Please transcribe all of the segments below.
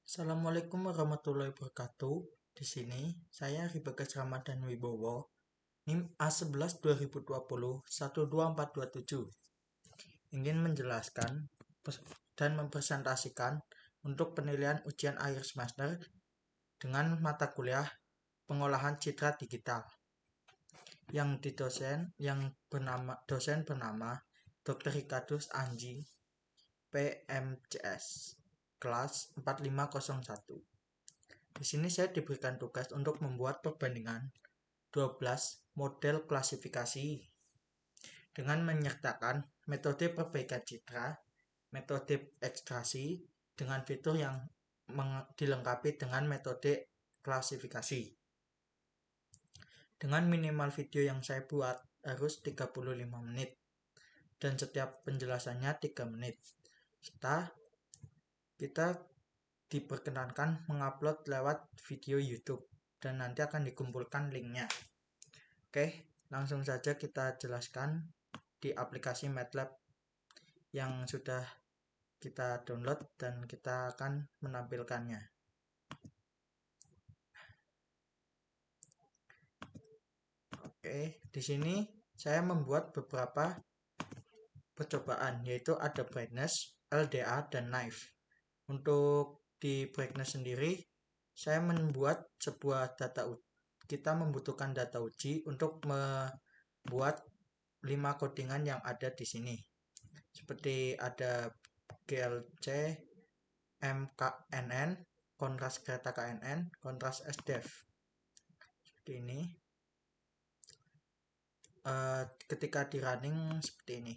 Assalamualaikum warahmatullahi wabarakatuh. Di sini saya Ribagas Ramadan Wibowo, NIM A11 2020 12427. Ingin menjelaskan dan mempresentasikan untuk penilaian ujian akhir semester dengan mata kuliah pengolahan citra digital yang dosen bernama Dr. Ricardus Anji PMCS kelas 4501. Di sini saya diberikan tugas untuk membuat perbandingan 12 model klasifikasi dengan menyertakan metode perbaikan citra, metode ekstraksi, dengan fitur yang dilengkapi dengan metode klasifikasi. Dengan minimal video yang saya buat harus 35 menit dan setiap penjelasannya 3 menit. Serta kita diperkenankan mengupload lewat video YouTube dan nanti akan dikumpulkan linknya. Oke, langsung saja kita jelaskan di aplikasi MATLAB yang sudah kita download dan kita akan menampilkannya. Oke, di sini saya membuat beberapa percobaan, yaitu ada brightness, LDA, dan knife. Untuk di brightness sendiri, saya membuat sebuah data uji. Kita membutuhkan data uji untuk membuat 5 codingan yang ada di sini. Seperti ada GLC, MKNN, kontras kereta KNN, kontras SDF. Seperti ini. Ketika di running seperti ini.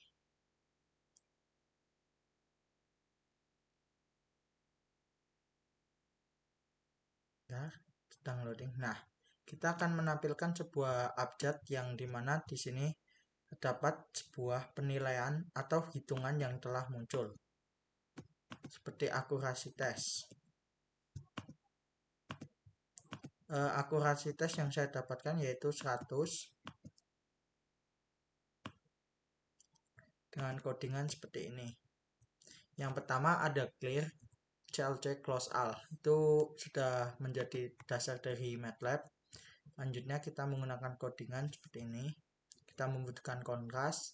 Ya, sedang loading. Nah, kita akan menampilkan sebuah abjad yang dimana di sini terdapat sebuah penilaian atau hitungan yang telah muncul. Seperti akurasi tes. Akurasi tes yang saya dapatkan yaitu 100 dengan codingan seperti ini. Yang pertama ada clear CLC close all, itu sudah menjadi dasar dari MATLAB. Selanjutnya kita menggunakan codingan seperti ini. Kita membutuhkan kontras,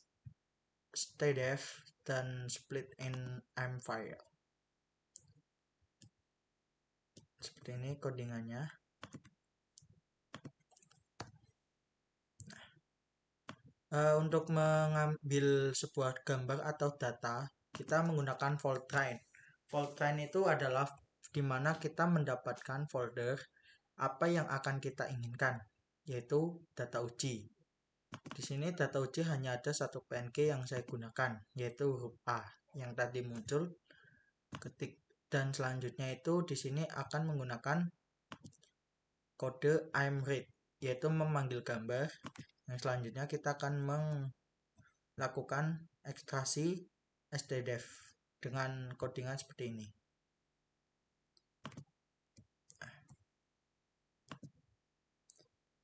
STDF, dan split in M file. Seperti ini codingannya. Untuk mengambil sebuah gambar atau data, kita menggunakan Fortran. Fortran itu adalah di mana kita mendapatkan folder apa yang akan kita inginkan, yaitu data uji. Di sini data uji hanya ada satu PNG yang saya gunakan, yaitu huruf A yang tadi muncul. Dan selanjutnya itu di sini akan menggunakan kode IMRead, yaitu memanggil gambar. Yang selanjutnya kita akan melakukan ekstraksi STDF dengan codingan seperti ini.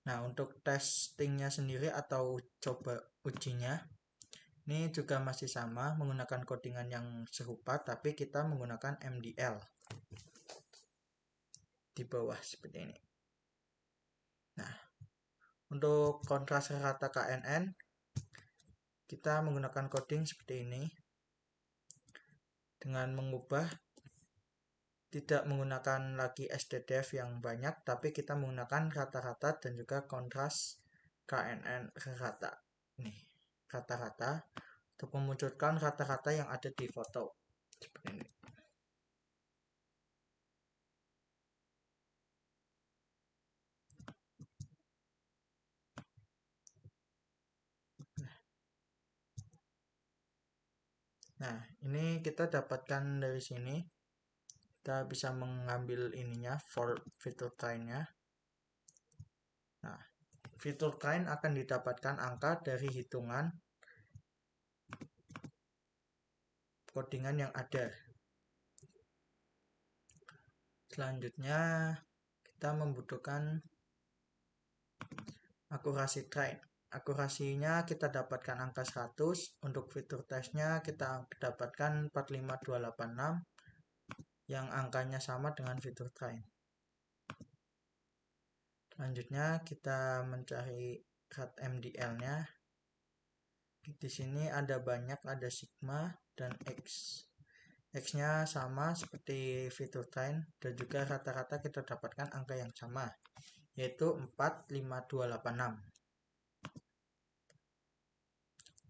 Nah, untuk testingnya sendiri atau coba ujinya, ini juga masih sama, menggunakan codingan yang serupa, tapi kita menggunakan MDL di bawah seperti ini. Nah, untuk kontras rata KNN, kita menggunakan coding seperti ini, dengan mengubah tidak menggunakan lagi STDF yang banyak, tapi kita menggunakan rata-rata dan juga kontras KNN rata. Nih, rata-rata untuk memunculkan rata-rata yang ada di foto. Seperti ini. Nah, ini kita dapatkan dari sini. Kita bisa mengambil ininya, for fitur trainnya. Nah, fitur train akan didapatkan angka dari hitungan codingan yang ada. Selanjutnya, kita membutuhkan akurasi train. Akurasinya kita dapatkan angka 100. Untuk fitur tesnya kita dapatkan 45286, yang angkanya sama dengan fitur train. Selanjutnya kita mencari cat MDL-nya. Di sini ada banyak, ada sigma dan x. X-nya sama seperti fitur train dan juga rata-rata kita dapatkan angka yang sama, yaitu 45286.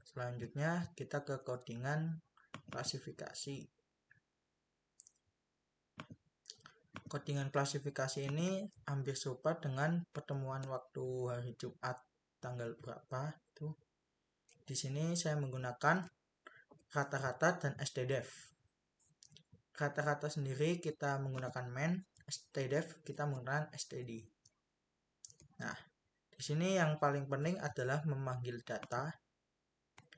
Selanjutnya kita ke codingan klasifikasi. Codingan klasifikasi ini hampir serupa dengan pertemuan waktu hari Jumat tanggal berapa itu. Di sini saya menggunakan kata-kata dan stdef. Kata-kata sendiri kita menggunakan main, stdef kita menggunakan std. Nah, di sini yang paling penting adalah memanggil data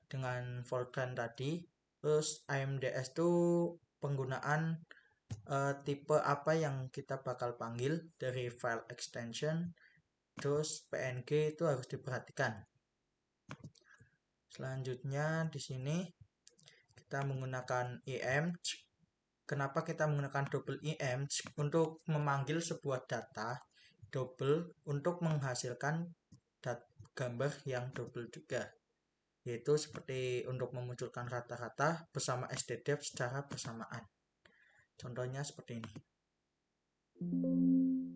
dengan Fortran tadi. Terus AMDS itu penggunaan tipe apa yang kita bakal panggil dari file extension. Terus PNG itu harus diperhatikan. Selanjutnya di sini kita menggunakan img. Kenapa kita menggunakan double img? Untuk memanggil sebuah data double untuk menghasilkan gambar yang double juga, yaitu seperti untuk memunculkan kata-kata bersama stdef secara bersamaan. Contohnya seperti ini.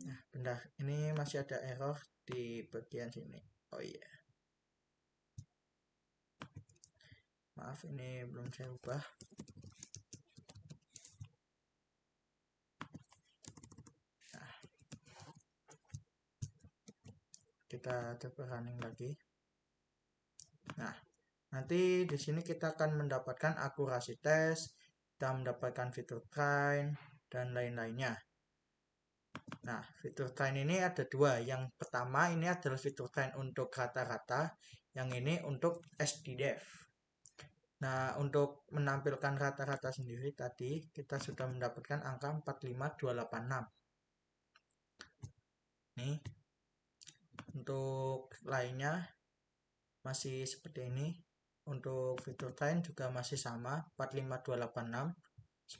Nah, bentar, ini masih ada error di bagian sini. Oh iya, maaf, ini belum saya ubah. Nah, kita coba running lagi. Nah, nanti di sini kita akan mendapatkan akurasi tes, kita mendapatkan fitur train dan lain-lainnya. Nah, fitur train ini ada dua. Yang pertama ini adalah fitur train untuk kata-kata, yang ini untuk stdef. Nah, untuk menampilkan kata-kata sendiri tadi kita sudah mendapatkan angka 45286. Nih, untuk lainnya masih seperti ini. Untuk fitur train juga masih sama, 45286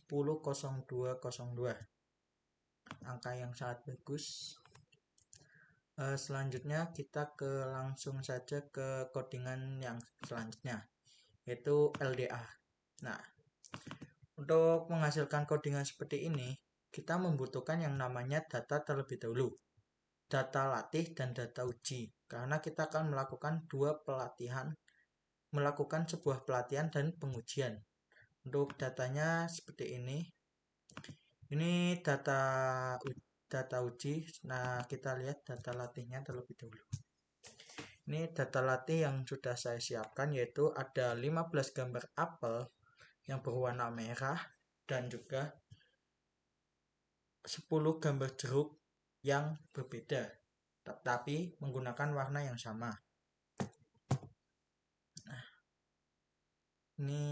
100202. Angka yang sangat bagus. Selanjutnya kita langsung saja ke codingan yang selanjutnya, yaitu LDA. Nah, untuk menghasilkan codingan seperti ini, kita membutuhkan yang namanya data terlebih dahulu. Data latih dan data uji. Karena kita akan melakukan melakukan sebuah pelatihan dan pengujian. Untuk datanya seperti ini. Ini data uji. Nah, kita lihat data latihnya terlebih dahulu. Ini data latih yang sudah saya siapkan, yaitu ada 15 gambar apel yang berwarna merah dan juga 10 gambar jeruk yang berbeda, tapi menggunakan warna yang sama. Nah, ini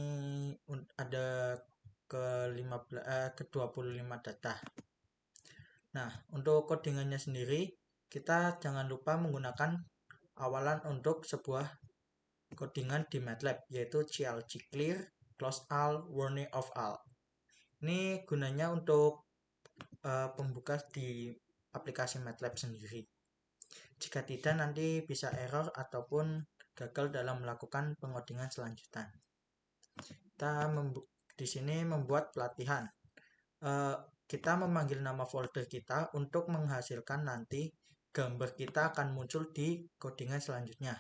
ada ke 25 data. Nah, untuk codingannya sendiri, kita jangan lupa menggunakan awalan untuk sebuah codingan di MATLAB, yaitu clc clear, close all, warning of all. Ini gunanya untuk pembuka di aplikasi MATLAB sendiri. Jika tidak, nanti bisa error ataupun gagal dalam melakukan pengodingan selanjutnya. Kita di sini membuat pelatihan. Kita memanggil nama folder kita untuk menghasilkan nanti gambar kita akan muncul di codingan selanjutnya.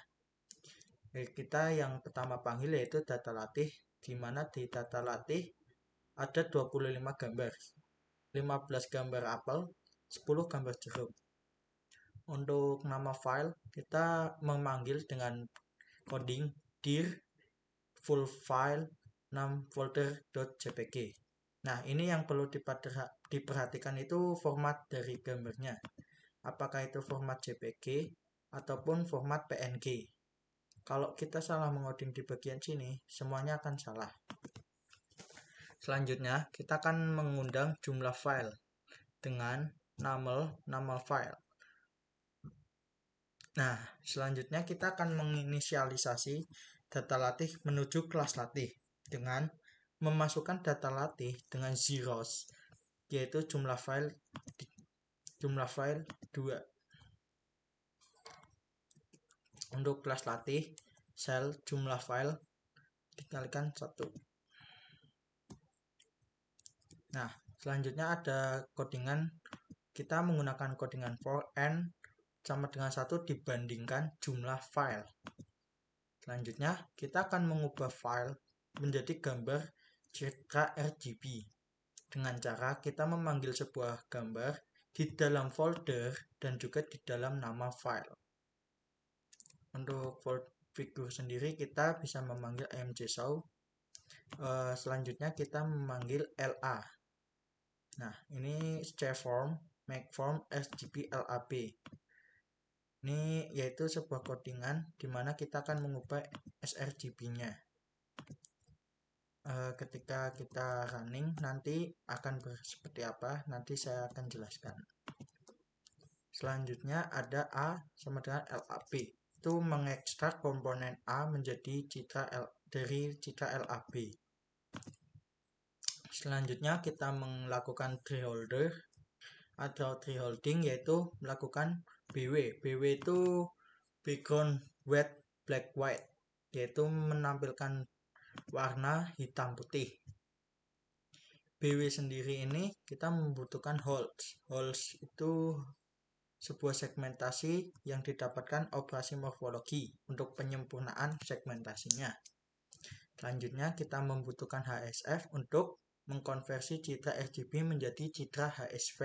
Kita yang pertama panggil yaitu data latih, di mana di data latih ada 25 gambar, 15 gambar apel, 10 gambar jeruk. Untuk nama file kita memanggil dengan coding dir full file 6 folder.jpg. Nah, ini yang perlu diperhatikan itu format dari gambarnya. Apakah itu format JPG ataupun format PNG. Kalau kita salah mengoding di bagian sini, semuanya akan salah. Selanjutnya, kita akan mengundang jumlah file dengan nama file. Nah, selanjutnya kita akan menginisialisasi data latih menuju kelas latih dengan memasukkan data latih dengan zeros yaitu jumlah file 2. Untuk kelas latih, sel jumlah file dikalikan 1. Nah, selanjutnya ada codingan. Kita menggunakan codingan for n sama dengan 1 dibandingkan jumlah file. Selanjutnya, kita akan mengubah file menjadi gambar citra RGB dengan cara kita memanggil sebuah gambar di dalam folder dan juga di dalam nama file. Untuk figur sendiri kita bisa memanggil amgshow. Selanjutnya kita memanggil LA. Nah, ini shapeform, makeform, RGB, LAB. Ini yaitu sebuah codingan di mana kita akan mengubah sRGB-nya. Ketika kita running nanti akan seperti apa, nanti saya akan jelaskan. Selanjutnya ada A sama dengan LAB. Itu mengekstrak komponen A menjadi dari citra LAB. Selanjutnya kita melakukan treeholder atau treeholding, yaitu melakukan BW. BW itu background white black white, yaitu menampilkan warna hitam putih. BW sendiri ini kita membutuhkan holds. Holds itu sebuah segmentasi yang didapatkan operasi morfologi untuk penyempurnaan segmentasinya. Selanjutnya kita membutuhkan HSF untuk mengkonversi citra RGB menjadi citra HSV.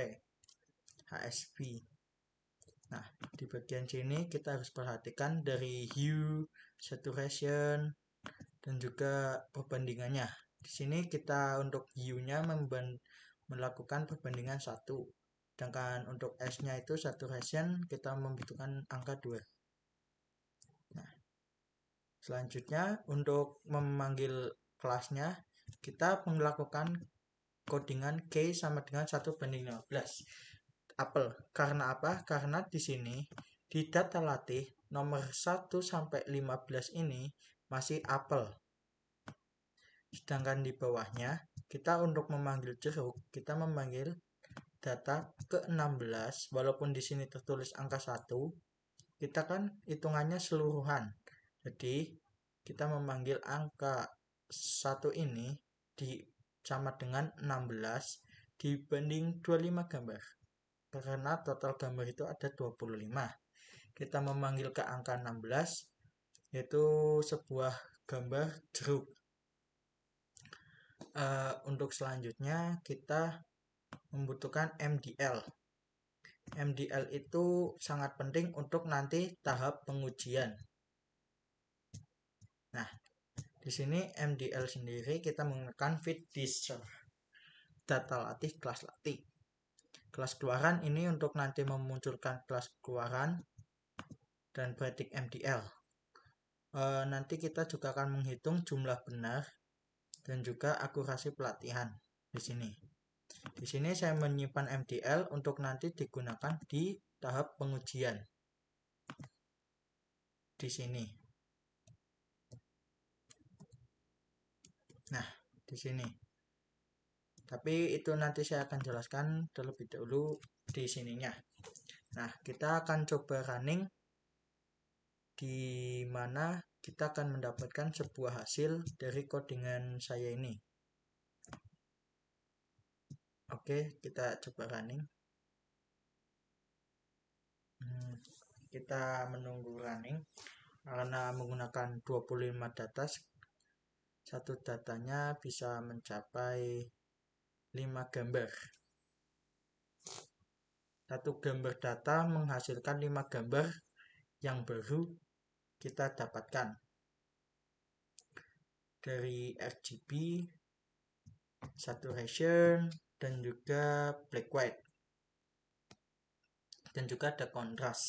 Nah, di bagian sini kita harus perhatikan dari hue, saturation, dan juga perbandingannya. Di sini kita untuk hue-nya melakukan perbandingan 1. Sedangkan untuk S-nya itu saturation kita membutuhkan angka 2. Nah, selanjutnya untuk memanggil kelasnya kita melakukan codingan K sama dengan 1:15. Apel. Karena apa? Karena di sini di data latih nomor 1 sampai 15 ini masih apel. Sedangkan di bawahnya kita untuk memanggil jeruk, kita memanggil data ke-16, walaupun di sini tertulis angka 1, kita kan hitungannya seluruhan. Jadi kita memanggil angka 1 ini sama dengan 16 dibanding 25 gambar. Karena total gambar itu ada 25. Kita memanggil ke angka 16, yaitu sebuah gambar jeruk. Untuk selanjutnya kita membutuhkan MDL. MDL itu sangat penting untuk nanti tahap pengujian. Nah, di sini MDL sendiri kita menggunakan feed disk data latih kelas latih. Kelas keluaran ini untuk nanti memunculkan kelas keluaran dan breadth MDL. Nanti kita juga akan menghitung jumlah benar dan juga akurasi pelatihan di sini. Di sini saya menyimpan MDL untuk nanti digunakan di tahap pengujian. Di sini. Nah, di sini. Tapi itu nanti saya akan jelaskan terlebih dahulu di sininya. Nah, kita akan coba running di mana kita akan mendapatkan sebuah hasil dari codingan saya ini. Oke, kita coba running. Kita menunggu running karena menggunakan 25 data. Satu datanya bisa mencapai 5 gambar. Satu gambar data menghasilkan 5 gambar yang baru kita dapatkan dari RGB, saturation, dan juga black white, dan juga ada kontras.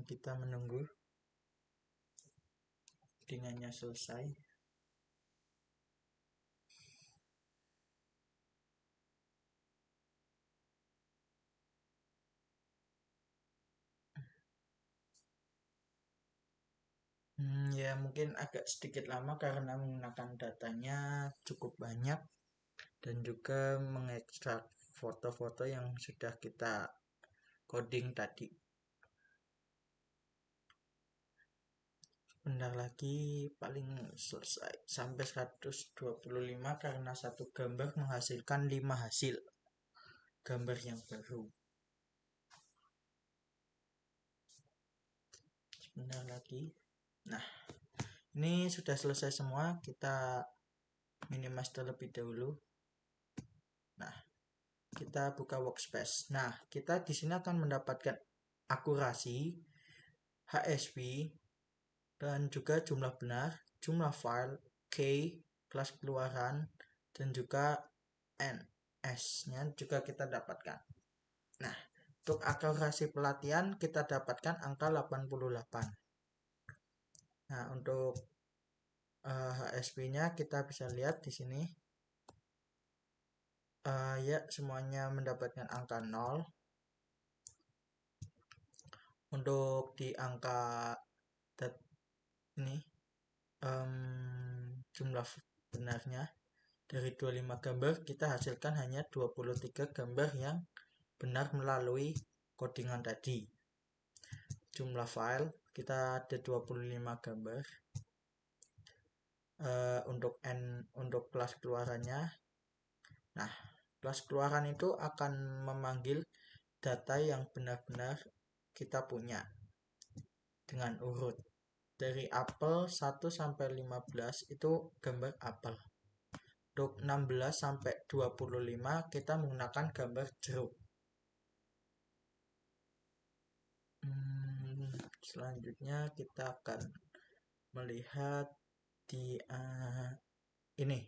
Kita menunggu codingannya selesai. Ya mungkin agak sedikit lama karena menggunakan datanya cukup banyak dan juga mengekstrak foto-foto yang sudah kita coding tadi. Bentar lagi paling selesai sampai 125 karena satu gambar menghasilkan 5 hasil gambar yang baru. Sebentar lagi. Nah, ini sudah selesai semua. Kita minimize terlebih dahulu. Nah, kita buka workspace. Nah, kita di sini akan mendapatkan akurasi, HSV, dan juga jumlah benar, jumlah file, key, kelas keluaran, dan juga NS-nya juga kita dapatkan. Nah, untuk akurasi pelatihan kita dapatkan angka 88. Nah, untuk HSP-nya kita bisa lihat di sini. Ya, semuanya mendapatkan angka 0. Untuk di angka ini jumlah benarnya dari 25 gambar kita hasilkan hanya 23 gambar yang benar melalui codingan tadi. Jumlah file kita ada 25 gambar. Untuk kelas keluarannya, nah kelas keluaran itu akan memanggil data yang benar-benar kita punya dengan urut dari apel 1 sampai 15 itu gambar apel. Untuk 16 sampai 25 kita menggunakan gambar jeruk. Selanjutnya kita akan melihat di ini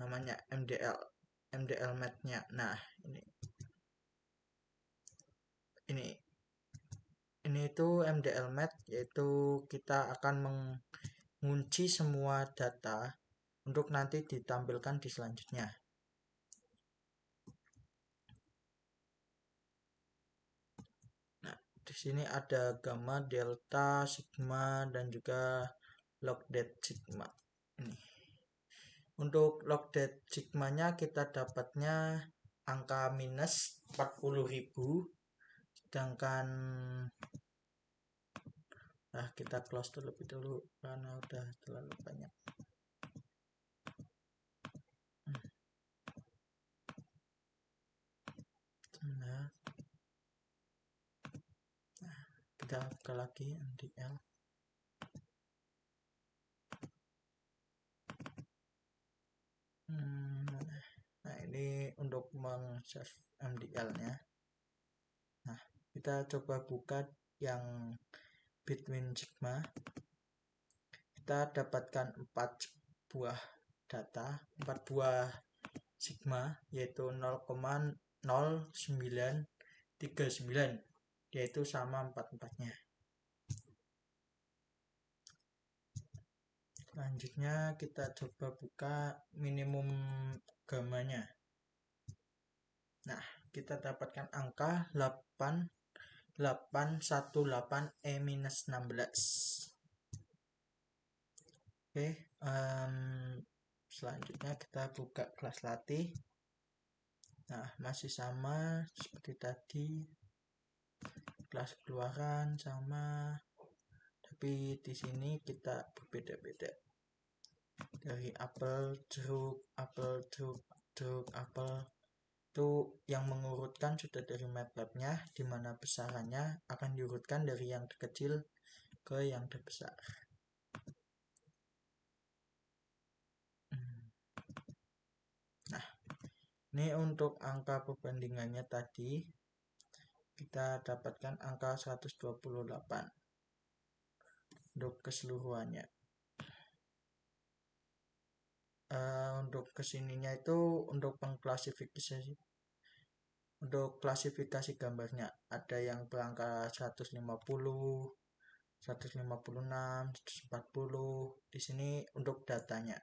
namanya MDL math-nya. Nah, ini itu MDL math, yaitu kita akan mengunci semua data untuk nanti ditampilkan di selanjutnya. Nah, di sini ada gamma, delta, sigma, dan juga log det sigma. Ini. Untuk log det sigma-nya kita dapatnya angka minus 40.000, sedangkan kita close terlebih dulu karena udah terlalu banyak. Nah, kita buka lagi MDL. Nah, ini untuk meng-save MDL-nya. Nah, kita coba buka yang between sigma. Kita dapatkan 4 buah data, 4 buah sigma, yaitu 0,0939, yaitu sama 4-4-nya. Selanjutnya kita coba buka minimum gammanya. Nah, kita dapatkan angka 8818E-16. Oke, selanjutnya kita buka kelas latih. Nah, masih sama seperti tadi. Kelas keluaran sama, tapi di sini kita berbeda-beda. Dari apel, jeruk, apel, jeruk, jeruk, apel. Itu yang mengurutkan sudah dari MATLAB-nya, di mana besarannya akan diurutkan dari yang terkecil ke yang terbesar. Nah, ini untuk angka perbandingannya tadi kita dapatkan angka 128 untuk keseluruhannya. Untuk kesininya itu untuk pengklasifikasi, untuk klasifikasi gambarnya ada yang berangka 150, 156, 140. Di sini untuk datanya,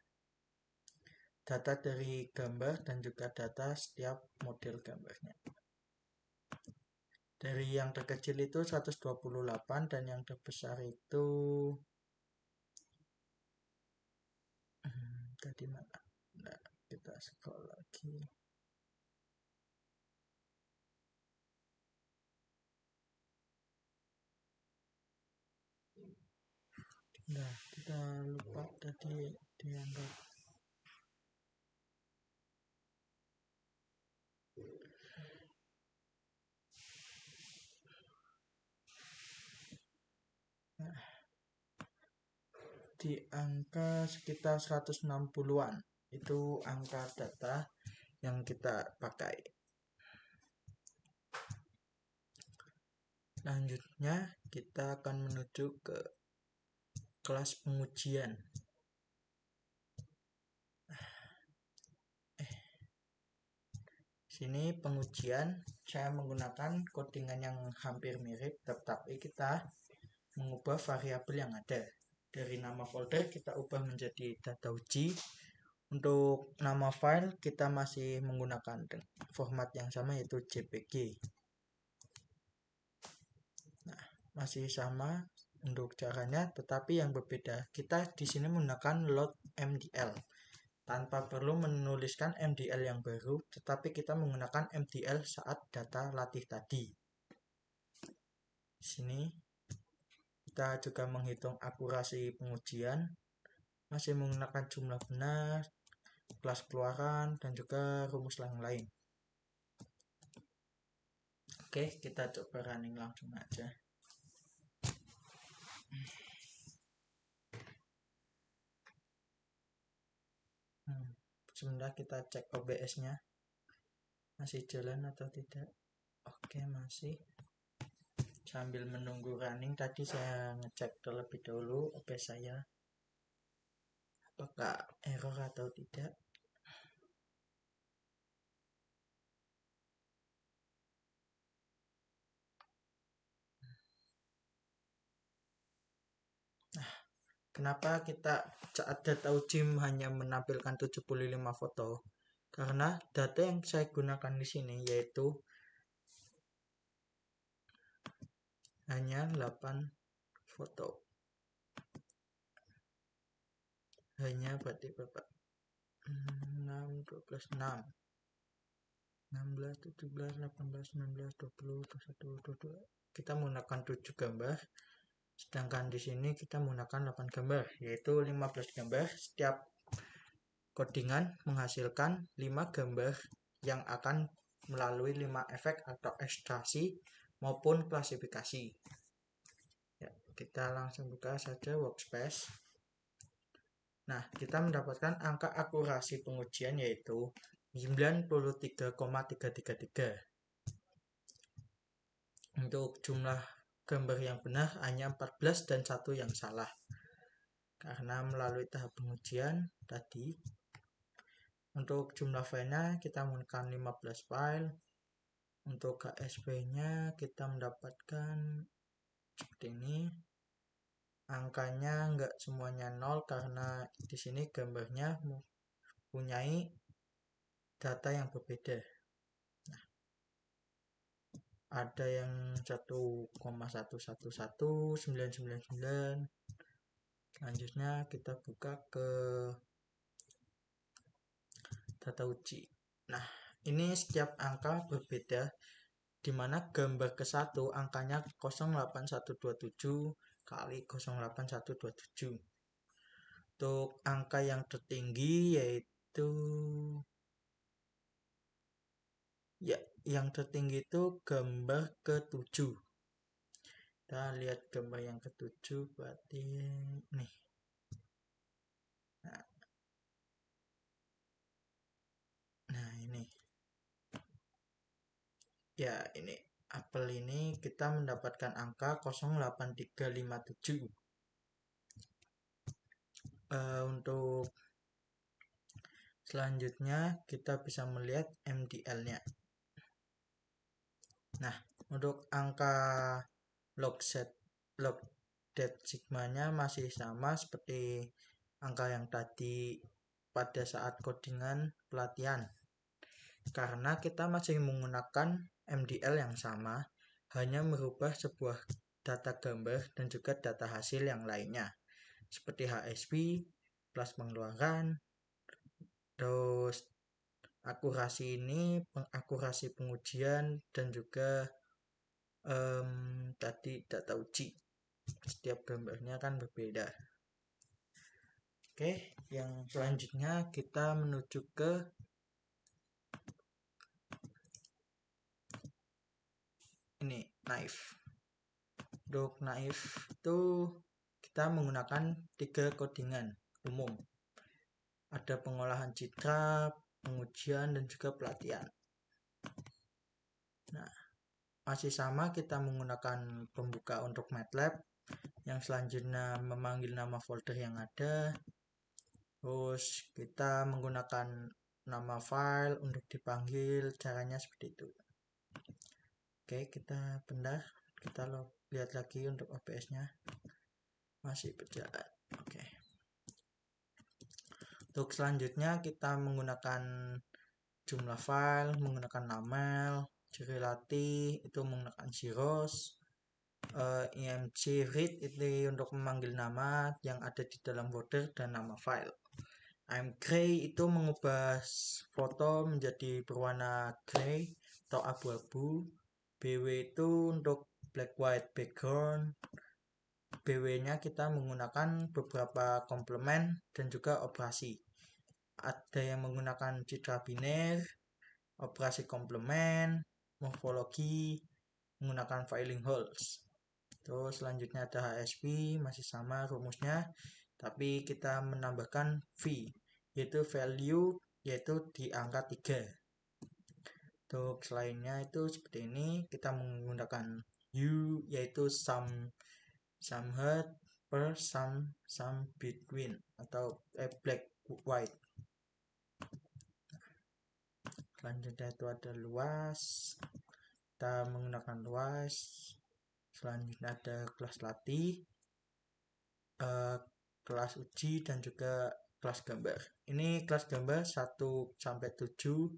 data dari gambar dan juga data setiap model gambarnya. Dari yang terkecil itu 128 dan yang terbesar itu tadi mana? Nah, kita scroll lagi. Nah, kita lupa tadi dianggap. Nah, di angka sekitar 160-an itu angka data yang kita pakai. Selanjutnya kita akan menuju ke kelas pengujian. Sini pengujian saya menggunakan codingan yang hampir mirip, tetapi kita mengubah variabel yang ada. Dari nama folder kita ubah menjadi data uji. Untuk nama file kita masih menggunakan format yang sama, yaitu JPG. Nah, masih sama untuk caranya, tetapi yang berbeda. Kita di sini menggunakan load MDL. Tanpa perlu menuliskan MDL yang baru, tetapi kita menggunakan MDL saat data latih tadi. Di sini kita juga menghitung akurasi pengujian, masih menggunakan jumlah benar, kelas keluaran, dan juga rumus lain-lain. Oke, kita coba running langsung aja. Sebentar kita cek OBS-nya. Masih jalan atau tidak? Oke, masih. Sambil menunggu running, tadi saya ngecek terlebih dahulu OBS saya. Apakah error atau tidak? Nah, kenapa kita saat data uji hanya menampilkan 75 foto? Karena data yang saya gunakan di sini yaitu hanya 8 foto. Hanya berarti Bapak 6, 12, 6, 16, 17, 18, 19, 20, 21, 22. Kita menggunakan 7 gambar. Sedangkan di sini kita menggunakan 8 gambar, yaitu 15 gambar. Setiap codingan menghasilkan 5 gambar yang akan melalui 5 efek atau ekstraksi maupun klasifikasi. Ya, kita langsung buka saja workspace. Nah, kita mendapatkan angka akurasi pengujian yaitu 93,333. Untuk jumlah gambar yang benar hanya 14 dan 1 yang salah. Karena melalui tahap pengujian tadi. Untuk jumlah filenya kita menggunakan 15 file. Untuk KSP-nya kita mendapatkan seperti ini. Angkanya enggak semuanya 0 karena di sini gambarnya mempunyai data yang berbeda. Nah, ada yang 1,111999. Selanjutnya kita buka ke data uji. Nah, ini setiap angka berbeda, di mana gambar ke-1 angkanya 08127 kali 08127. Untuk angka yang tertinggi yaitu yang tertinggi itu gambar ke-7. Kita lihat gambar yang ke-7 berarti nih. Nah, ini. Ya, ini apel ini kita mendapatkan angka 08357. Untuk selanjutnya kita bisa melihat MDL-nya. Nah, untuk angka log det sigma-nya masih sama seperti angka yang tadi pada saat codingan pelatihan. Karena kita masih menggunakan MDL yang sama, hanya merubah sebuah data gambar dan juga data hasil yang lainnya seperti HSP, kelas pengeluaran, terus akurasi ini, akurasi pengujian dan juga tadi data uji. Setiap gambarnya kan berbeda. Oke, yang selanjutnya kita menuju ke ini, knife. Untuk knife itu kita menggunakan 3 codingan umum. Ada pengolahan citra, pengujian, dan juga pelatihan. Nah, masih sama kita menggunakan pembuka untuk MATLAB. Yang selanjutnya memanggil nama folder yang ada. Terus kita menggunakan nama file untuk dipanggil, caranya seperti itu. Oke, kita bentar, kita lihat lagi untuk OBS-nya masih berjalan. Oke. Untuk selanjutnya kita menggunakan jumlah file, menggunakan namel, Cirilati itu menggunakan zeros, img read itu untuk memanggil nama yang ada di dalam folder dan nama file. Gray itu mengubah foto menjadi berwarna gray atau abu-abu. BW itu untuk black white background. BW-nya kita menggunakan beberapa komplement dan juga operasi. Ada yang menggunakan citra biner, operasi komplement, morfologi, menggunakan filing holes. Terus selanjutnya ada HSP, masih sama rumusnya, tapi kita menambahkan V, yaitu value, yaitu di angka 3. Untuk selainnya itu seperti ini, kita menggunakan U, yaitu sum head per sum between atau black white. Selanjutnya itu ada luas, kita menggunakan luas. Selanjutnya ada kelas latih, kelas uji, dan juga kelas gambar. Ini kelas gambar 1 sampai 7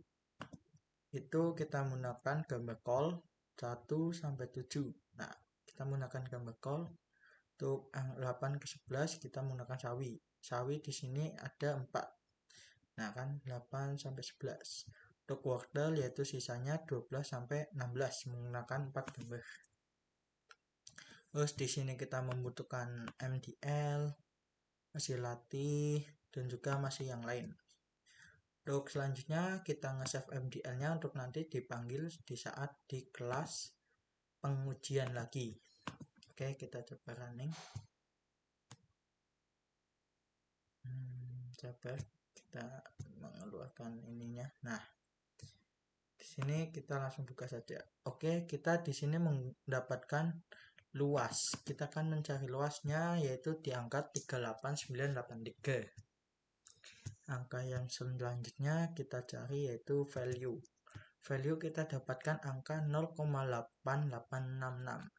itu kita menggunakan gambar call 1 sampai 7. Nah, kita menggunakan gambar call. Untuk 8 ke 11 kita menggunakan sawi. Sawi di sini ada 4. Nah, kan 8 sampai 11. Untuk quarter yaitu sisanya 12 sampai 16 menggunakan 4 gambar. Terus di sini kita membutuhkan MDL, masih latih, dan juga masih yang lain. Untuk selanjutnya kita nge-save MDL-nya untuk nanti dipanggil di saat di kelas pengujian lagi. Oke, kita coba running. Sabar, kita mengeluarkan ininya. Nah, di sini kita langsung buka saja. Oke, kita di sini mendapatkan luas. Kita akan mencari luasnya yaitu di angka 38983. Angka yang selanjutnya kita cari yaitu value. Value kita dapatkan angka 0,8866.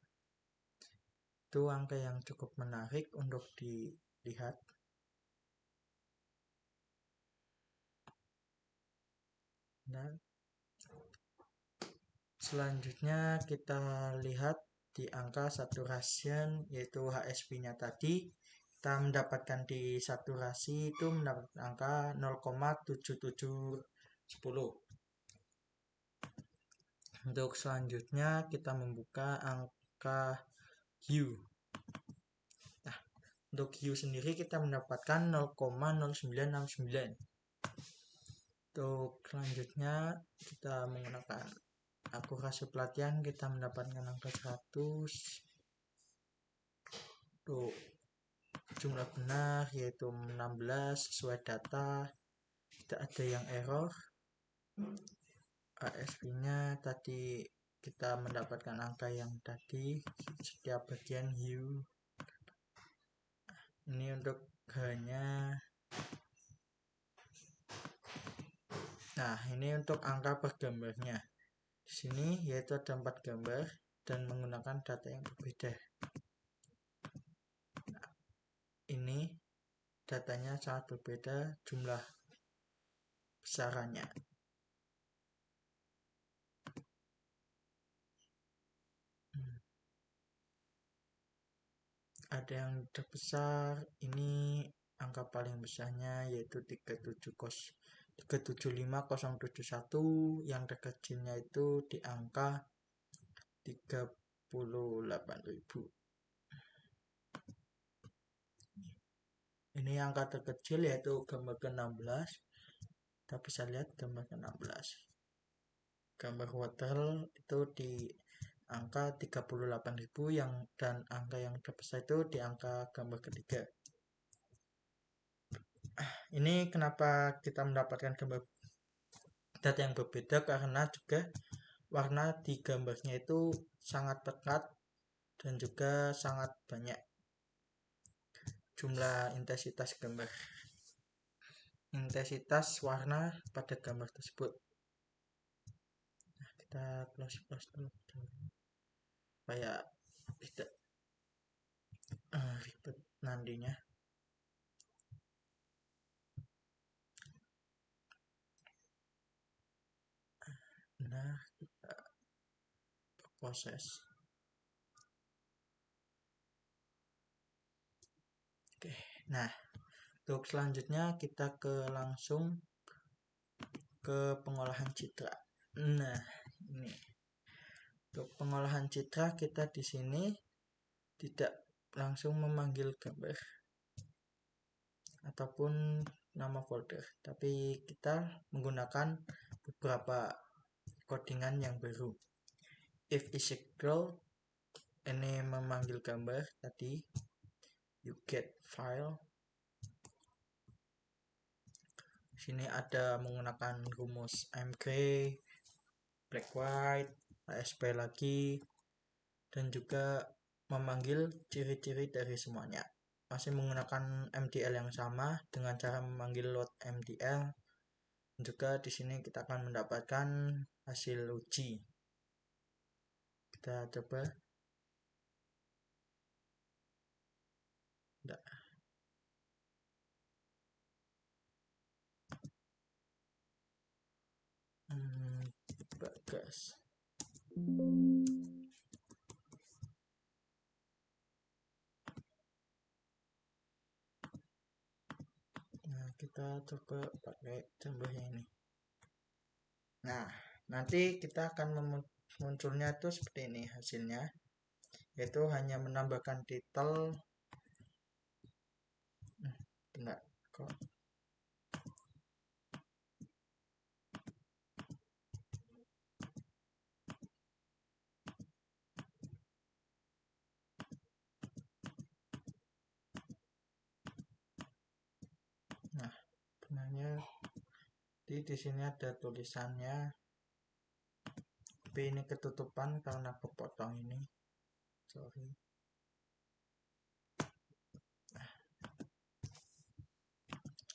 Itu angka yang cukup menarik untuk dilihat. Dan selanjutnya kita lihat di angka saturation yaitu HSP-nya tadi. Kita mendapatkan di saturasi itu mendapatkan angka 0,7710. Untuk selanjutnya kita membuka angka hue. Nah, untuk hue sendiri kita mendapatkan 0,0969. Untuk selanjutnya kita menggunakan akurasi pelatihan, kita mendapatkan angka 100. Untuk jumlah benar yaitu 16 sesuai data, tidak ada yang error. ASP-nya tadi kita mendapatkan angka yang tadi setiap bagian hue. Ini untuk hanya. Nah, ini untuk angka per gambarnya. Di sini yaitu ada 4 gambar dan menggunakan data yang berbeda. Nah, ini datanya sangat berbeda jumlah besarannya. ada yang terbesar, ini angka paling besarnya yaitu 375,071, yang terkecilnya itu di angka 38.000. Ini angka terkecil yaitu gambar ke-16. Kita bisa lihat gambar ke-16. Gambar hotel itu di angka 38.000 dan angka yang terbesar itu di angka gambar ketiga. Ini kenapa kita mendapatkan gambar data yang berbeda, karena juga warna di gambarnya itu sangat pekat dan juga sangat banyak jumlah intensitas warna pada gambar tersebut. Nah, kita close dulu supaya tidak ribet nantinya. Nah, kita proses. Oke, nah untuk selanjutnya kita langsung ke pengolahan citra. Nah, ini untuk pengolahan citra kita di sini tidak langsung memanggil gambar ataupun nama folder, tapi kita menggunakan beberapa codingan yang baru. If is equal, ini memanggil gambar tadi, you get file. Sini ada menggunakan rumus AMG, black white, ASP lagi, dan juga memanggil ciri-ciri dari semuanya. Masih menggunakan MDL yang sama dengan cara memanggil load MDL. Juga di sini kita akan mendapatkan hasil uji. Kita coba. Tidak. Bagus. Nah, kita coba pakai contohnya ini. Nah, nanti kita akan munculnya itu seperti ini hasilnya, yaitu hanya menambahkan title. Enggak kok. Nah, sebenarnya di sini ada tulisannya, tapi ini ketutupan karena kepotong ini. Sorry.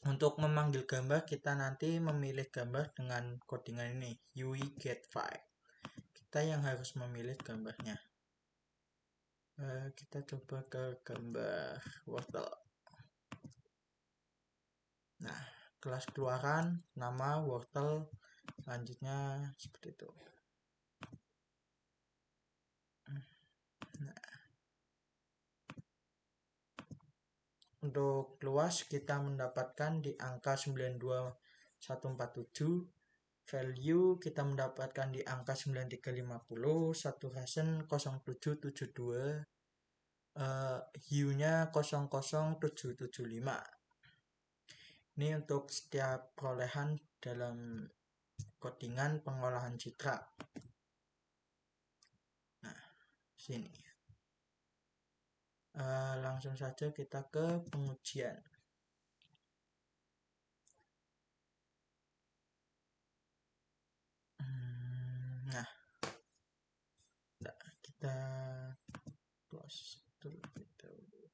Untuk memanggil gambar, kita nanti memilih gambar dengan codingan ini, UI get file. Kita yang harus memilih gambarnya. Kita coba ke gambar wortel. Nah, kelas keluaran, nama wortel, selanjutnya seperti itu. Nah, untuk luas kita mendapatkan di angka 92147, value kita mendapatkan di angka 9350, Saturation 0772, hue-nya 00775. Ini untuk setiap perolehan dalam codingan pengolahan citra. Nah, sini. Langsung saja kita ke pengujian. Nah, kita close terlebih dahulu.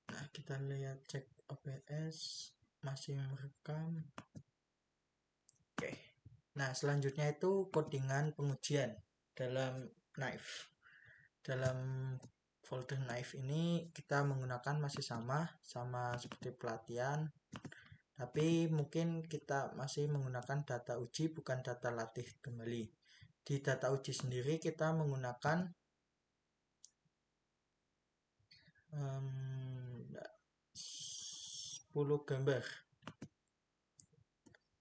Nah, kita lihat cek OBS masih merekam. Oke. Nah, selanjutnya itu codingan pengujian dalam Knife. Dalam folder Knife ini kita menggunakan masih sama seperti pelatihan, tapi mungkin kita masih menggunakan data uji, bukan data latih kembali. Di data uji sendiri kita menggunakan 10 gambar.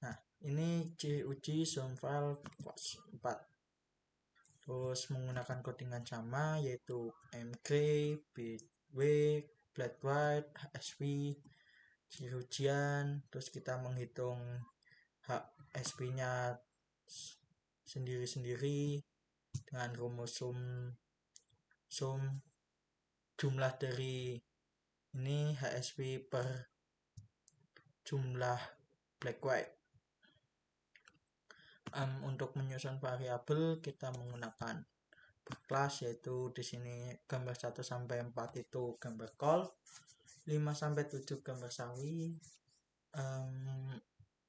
Nah, ini ciri uji zoom file 4. Terus menggunakan codingan sama yaitu mgray, bitwig, black white, HSV, ciri ujian. Terus kita menghitung HSV-nya sendiri-sendiri dengan rumus sum jumlah dari ini HSV per jumlah black white. Untuk menyusun variabel kita menggunakan kelas, yaitu di sini gambar 1 sampai 4 itu gambar call, 5 sampai 7 gambar sawi,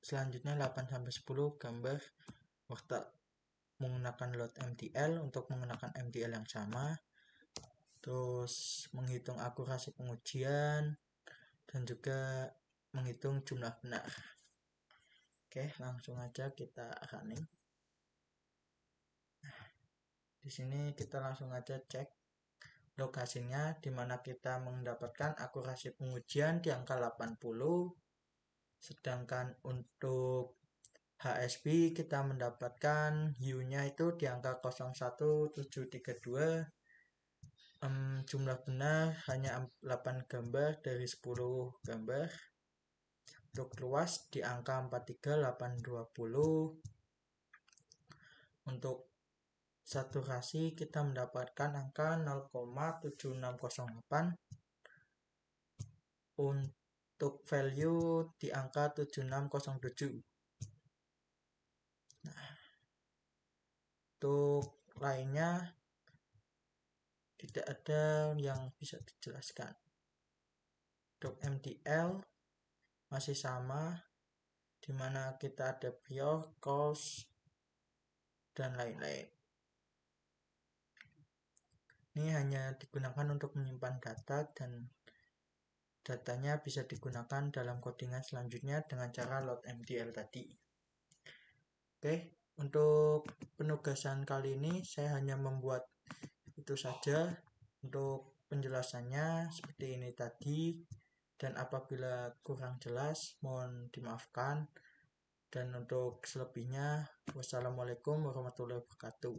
selanjutnya 8 sampai 10 gambar wortel menggunakan load MTL untuk menggunakan MTL yang sama. Terus menghitung akurasi pengujian dan juga menghitung jumlah benar. Oke, langsung aja kita running. Di sini kita langsung aja cek lokasinya, di mana kita mendapatkan akurasi pengujian di angka 80, sedangkan untuk HSV kita mendapatkan U-nya itu di angka 01732. Jumlah benar hanya 8 gambar dari 10 gambar. Untuk luas di angka 43820. Untuk saturasi kita mendapatkan angka 0,7608. Untuk value di angka 7607. Nah, untuk lainnya tidak ada yang bisa dijelaskan. Untuk MTL masih sama, di mana kita ada prior, calls, dan lain-lain. Ini hanya digunakan untuk menyimpan data, dan datanya bisa digunakan dalam codingan selanjutnya dengan cara load MTL tadi. Oke, untuk penugasan kali ini saya hanya membuat itu saja. Untuk penjelasannya seperti ini tadi, dan apabila kurang jelas mohon dimaafkan. Dan untuk selebihnya, wassalamualaikum warahmatullahi wabarakatuh.